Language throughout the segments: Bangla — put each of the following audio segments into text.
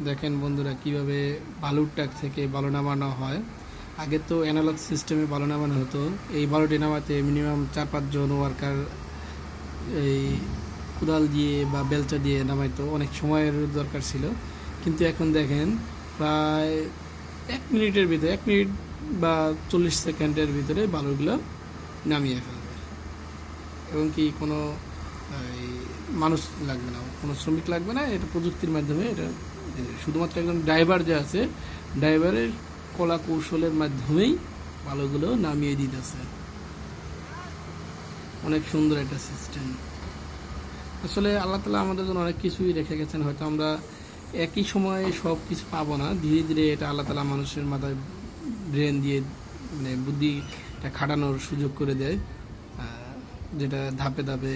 দেখেন বন্ধুরা কিভাবে বালুর ট্রাক থেকে বালু নামানো হয়। আগে তো অ্যানালগ সিস্টেমে বালু নামানো হতো। এই বালুটি নামাতে মিনিমাম 4-5 জন ওয়ার্কার এই কোদাল দিয়ে বা বেলচা দিয়ে নামাইতো, অনেক সময়ের দরকার ছিল। কিন্তু এখন দেখেন প্রায় 1 মিনিটের ভিতরে, 1 মিনিট বা 40 সেকেন্ডের ভিতরে বালুগুলো নামিয়ে ফেলবে, এবং কি কোনো এই মানুষ লাগবে না, কোনো শ্রমিক লাগবে না। এটা প্রযুক্তির মাধ্যমে এটা শুধুমাত্র একজন ড্রাইভার যে আছে, ড্রাইভারের কলা কৌশলের মাধ্যমেই বালুগুলো নামিয়ে দিতেছে। অনেক সুন্দর একটা সিস্টেম। আসলে আল্লাহ তালা আমাদের জন্য অনেক কিছুই রেখে গেছেন। হয়তো আমরা একই সময়ে সব কিছু পাবো না, ধীরে ধীরে এটা আল্লাহ তালা মানুষের মাথায় ব্রেন দিয়ে মানে বুদ্ধিটা খাটানোর সুযোগ করে দেয়, যেটা ধাপে ধাপে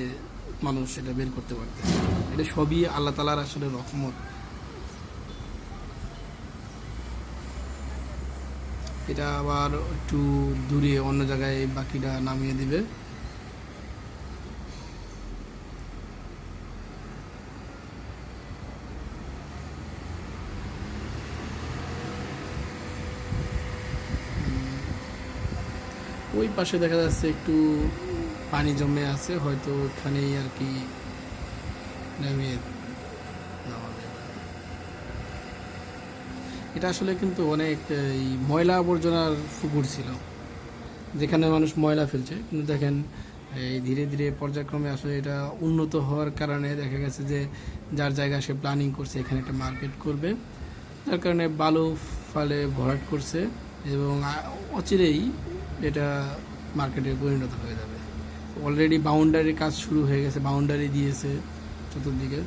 মানুষ এটা বের করতে পারতেছে। এটা সবই আল্লাহ তালার আসলে রহমত। এটা আবার একটু দূরে অন্য জায়গায় বাকিটা নামিয়ে দিবে। ওই পাশে দেখা যাচ্ছে একটু পানি জমে আছে, হয়তো ওখানেই আর কি নামিয়ে নামাবে। এটা আসলে কিন্তু অনেক এই ময়লা আবর্জনার পুকুর ছিল, যেখানে মানুষ ময়লা ফেলছে। কিন্তু দেখেন এই ধীরে ধীরে পর্যায়ক্রমে আসলে এটা উন্নত হওয়ার কারণে দেখা গেছে যে যার জায়গা সে প্ল্যানিং করছে এখানে একটা মার্কেট করবে, যার কারণে বালু ফালে ভরাট করছে, এবং অচিরেই এটা মার্কেটে পরিণত হয়ে যাবে। অলরেডি বাউন্ডারির কাজ শুরু হয়ে গেছে, বাউন্ডারি দিয়েছে চতুর্দিকে।